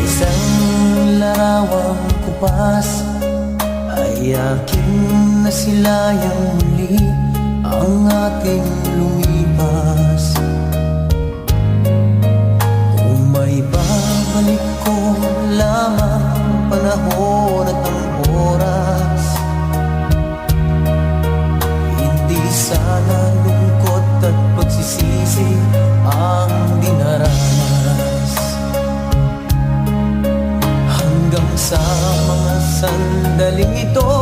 isang larawang kupas ay aking nasilayang muli ang ating lumipas. Kung may babalik ko lamang panahon at ang oras, hindi sana lungkot at pagsisisi ang dinaranas. Hanggang sa mga sandaling ito